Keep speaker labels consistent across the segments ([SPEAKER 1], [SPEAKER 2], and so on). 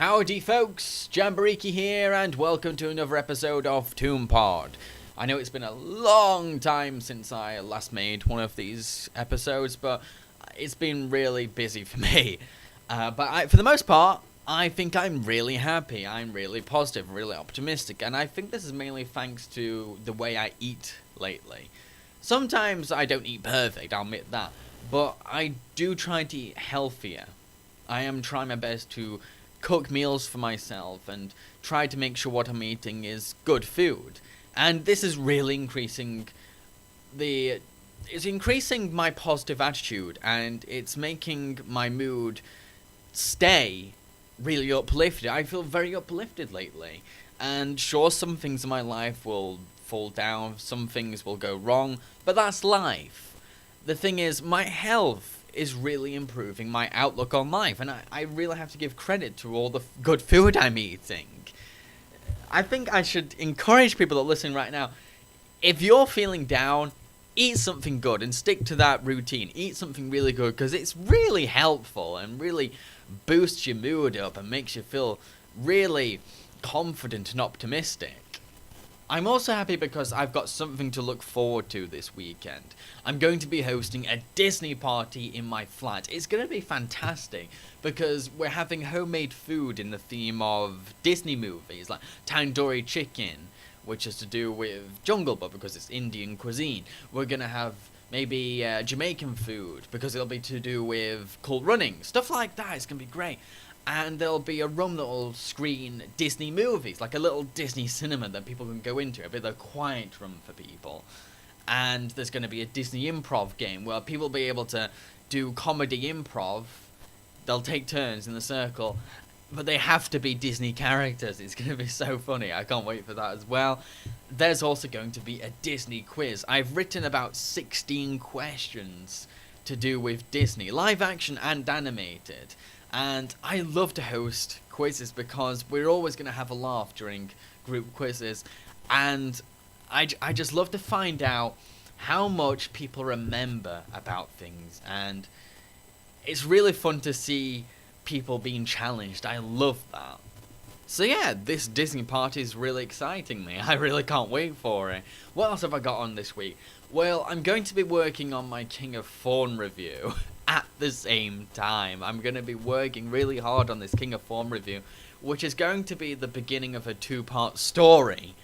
[SPEAKER 1] Howdy folks, Jamboriki here and welcome to another episode of ToonPod. I know it's been a long time since I last made one of these episodes, but it's been really busy for me. For the most part, I think I'm really happy, I'm really positive, really optimistic, and I think this is mainly thanks to the way I eat lately. Sometimes I don't eat perfect, I'll admit that, but I do try to eat healthier. I am trying my best to cook meals for myself and try to make sure what I'm eating is good food. And this is really increasing my positive attitude, and it's making my mood stay really uplifted. I feel very uplifted lately. And sure, some things in my life will fall down, some things will go wrong, but that's life. The thing is, my health is really improving my outlook on life, and I really have to give credit to all the good food I'm eating. I think I should encourage people that are listening right now, if you're feeling down, eat something good and stick to that routine. Eat something really good, because it's really helpful and really boosts your mood up and makes you feel really confident and optimistic. I'm also happy because I've got something to look forward to this weekend. I'm going to be hosting a Disney party in my flat. It's going to be fantastic because we're having homemade food in the theme of Disney movies, like tandoori chicken, which is to do with Jungle Book because it's Indian cuisine. We're going to have maybe Jamaican food because it'll be to do with Cool Running. Stuff like that. It's going to be great. And there'll be a room that will screen Disney movies, like a little Disney cinema that people can go into, a bit of a quiet room for people. And there's going to be a Disney improv game where people will be able to do comedy improv. They'll take turns in the circle, but they have to be Disney characters. It's going to be so funny. I can't wait for that as well. There's also going to be a Disney quiz. I've written about 16 questions to do with Disney, live action and animated. And I love to host quizzes because we're always going to have a laugh during group quizzes. And I just love to find out how much people remember about things. And it's really fun to see people being challenged. I love that. So yeah, this Disney party is really exciting me. I really can't wait for it. What else have I got on this week? Well, I'm going to be working on my King of Thorn review. At the same time, I'm going to be working really hard on this King of Thorn review, which is going to be the beginning of a 2-part story.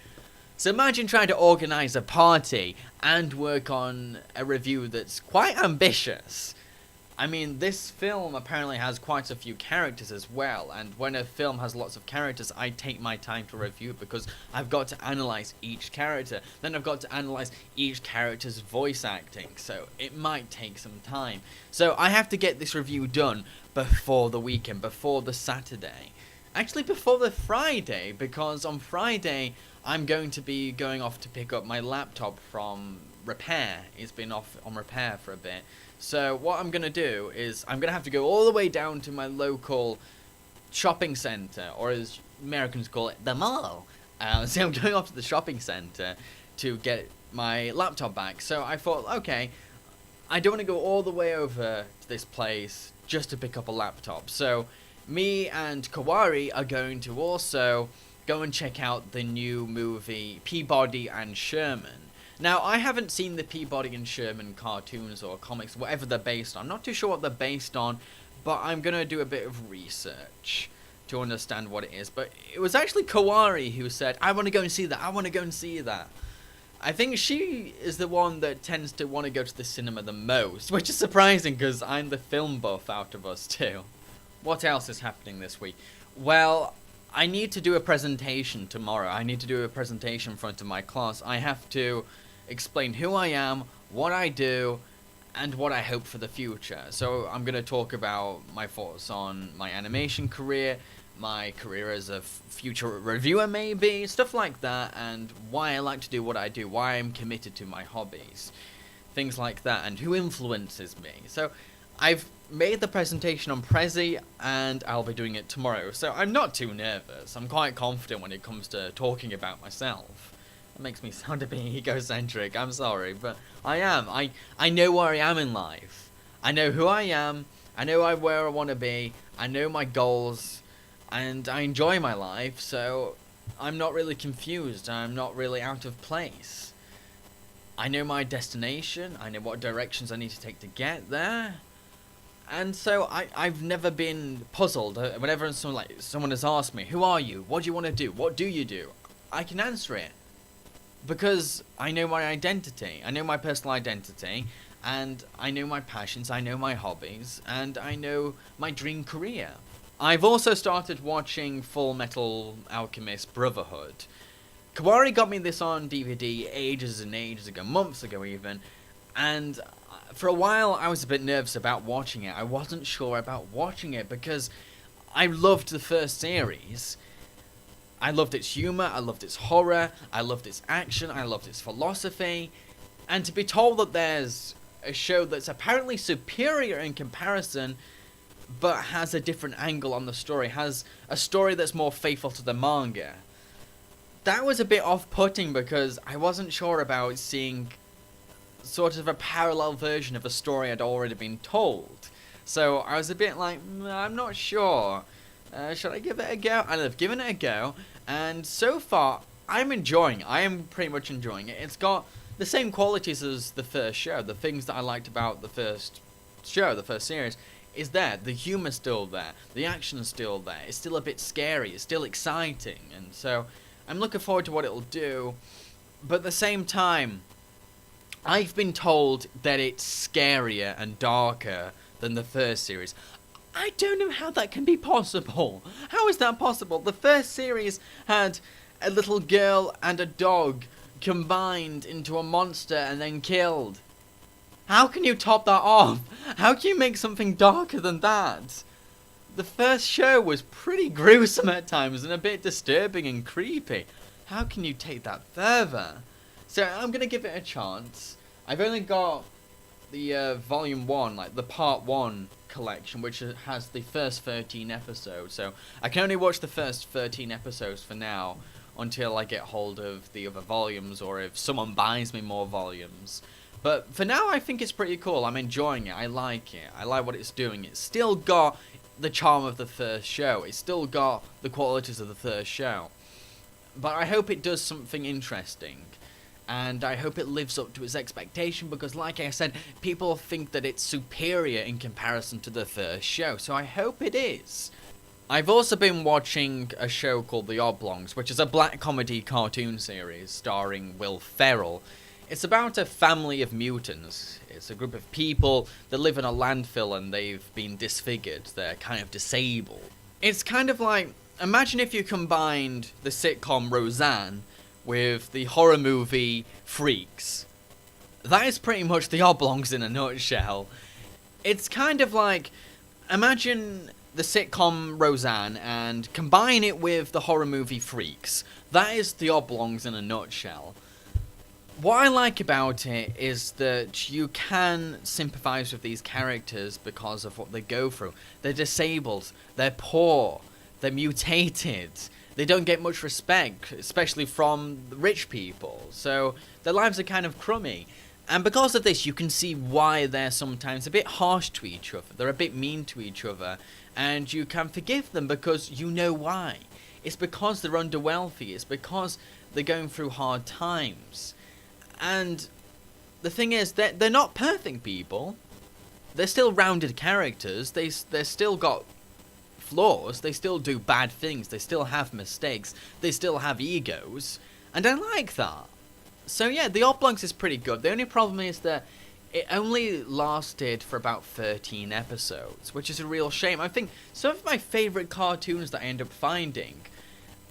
[SPEAKER 1] So imagine trying to organize a party and work on a review that's quite ambitious. I mean, this film apparently has quite a few characters as well, and when a film has lots of characters, I take my time to review it because I've got to analyze each character. Then I've got to analyze each character's voice acting, so it might take some time. So I have to get this review done before the weekend, before the Saturday. Actually, before the Friday, because on Friday, I'm going to be going off to pick up my laptop from repair. It's been off on repair for a bit. So what I'm going to do is I'm going to have to go all the way down to my local shopping centre, or as Americans call it, the mall. So I'm going off to the shopping centre to get my laptop back. So I thought, okay, I don't want to go all the way over to this place just to pick up a laptop. So me and Kawari are going to also go and check out the new movie Peabody and Sherman. Now, I haven't seen the Peabody and Sherman cartoons or comics, whatever they're based on. I'm not too sure what they're based on, but I'm going to do a bit of research to understand what it is. But it was actually Kawari who said, I want to go and see that, I want to go and see that. I think she is the one that tends to want to go to the cinema the most, which is surprising because I'm the film buff out of us too. What else is happening this week? Well, I need to do a presentation tomorrow. I need to do a presentation in front of my class. I have to explain who I am, what I do, and what I hope for the future. So I'm going to talk about my thoughts on my animation career, my career as a future reviewer maybe, stuff like that, and why I like to do what I do, why I'm committed to my hobbies, things like that, and who influences me. So I've made the presentation on Prezi, and I'll be doing it tomorrow, so I'm not too nervous. I'm quite confident when it comes to talking about myself. That makes me sound a bit egocentric, I'm sorry, but I am. I know where I am in life. I know who I am, I know where I want to be, I know my goals, and I enjoy my life, so I'm not really confused, I'm not really out of place. I know my destination, I know what directions I need to take to get there, and so I've never been puzzled. Whenever someone has asked me, who are you, what do you want to do, what do you do, I can answer it. Because I know my identity, I know my personal identity, and I know my passions, I know my hobbies, and I know my dream career. I've also started watching Fullmetal Alchemist Brotherhood. Kawari got me this on DVD ages and ages ago, months ago even, and for a while I was a bit nervous about watching it. I wasn't sure about watching it because I loved the first series. I loved its humour, I loved its horror, I loved its action, I loved its philosophy, and to be told that there's a show that's apparently superior in comparison, but has a different angle on the story, has a story that's more faithful to the manga, that was a bit off-putting because I wasn't sure about seeing sort of a parallel version of a story I'd already been told. So I was a bit like, I'm not sure. Should I give it a go? And I've given it a go, and so far I'm enjoying it. I am pretty much enjoying it. It's got the same qualities as the first show. The things that I liked about the first show, the first series, is there. The humor's still there. The action's still there. It's still a bit scary. It's still exciting, and so I'm looking forward to what it'll do. But at the same time, I've been told that it's scarier and darker than the first series. I don't know how that can be possible. How is that possible? The first series had a little girl and a dog combined into a monster and then killed. How can you top that off? How can you make something darker than that? The first show was pretty gruesome at times and a bit disturbing and creepy. How can you take that further? So I'm going to give it a chance. I've only got the volume 1, like the part 1 collection, which has the first 13 episodes, so I can only watch the first 13 episodes for now until I get hold of the other volumes, or if someone buys me more volumes. But for now I think it's pretty cool. I'm enjoying it. I like what it's doing. It's still got the charm of the first show. It's still got the qualities of the first show, but I hope it does something interesting. And I hope it lives up to its expectation, because like I said, people think that it's superior in comparison to the first show, so I hope it is. I've also been watching a show called The Oblongs, which is a black comedy cartoon series starring Will Ferrell. It's about a family of mutants. It's a group of people that live in a landfill and they've been disfigured. They're kind of disabled. It's kind of like, imagine if you combined the sitcom Roseanne with the horror movie Freaks. That is pretty much The Oblongs in a nutshell. It's kind of like, imagine the sitcom Roseanne and combine it with the horror movie Freaks. That is The Oblongs in a nutshell. What I like about it is that you can sympathise with these characters because of what they go through. They're disabled, they're poor, they're mutated, they don't get much respect, especially from rich people, so their lives are kind of crummy. And because of this, you can see why they're sometimes a bit harsh to each other, they're a bit mean to each other, and you can forgive them because you know why. It's because they're underwealthy, it's because they're going through hard times. And the thing is, they're not perfect people. They're still rounded characters, they're still got flaws, they still do bad things, they still have mistakes, they still have egos, and I like that. So yeah, The Oblongs is pretty good. The only problem is that it only lasted for about 13 episodes, which is a real shame. I think some of my favourite cartoons that I end up finding,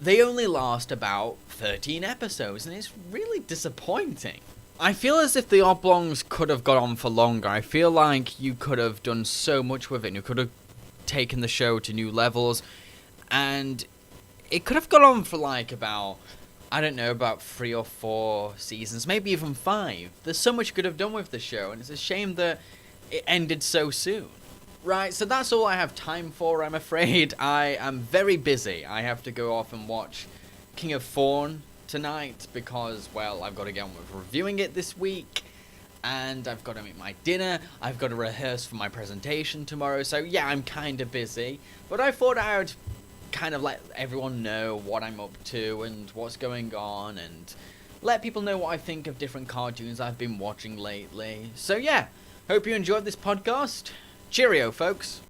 [SPEAKER 1] they only last about 13 episodes, and it's really disappointing. I feel as if The Oblongs could have gone on for longer. I feel like you could have done so much with it, and you could have taken the show to new levels, and it could have gone on for like about, I don't know, about 3 or 4 seasons, maybe even 5. There's so much you could have done with the show, and it's a shame that it ended so soon. Right, so that's all I have time for, I'm afraid. I am very busy. I have to go off and watch King of Thorn tonight because, well, I've got to get on with reviewing it this week. And I've got to make my dinner, I've got to rehearse for my presentation tomorrow, so yeah, I'm kind of busy. But I thought I would kind of let everyone know what I'm up to and what's going on, and let people know what I think of different cartoons I've been watching lately. So yeah, hope you enjoyed this podcast. Cheerio, folks.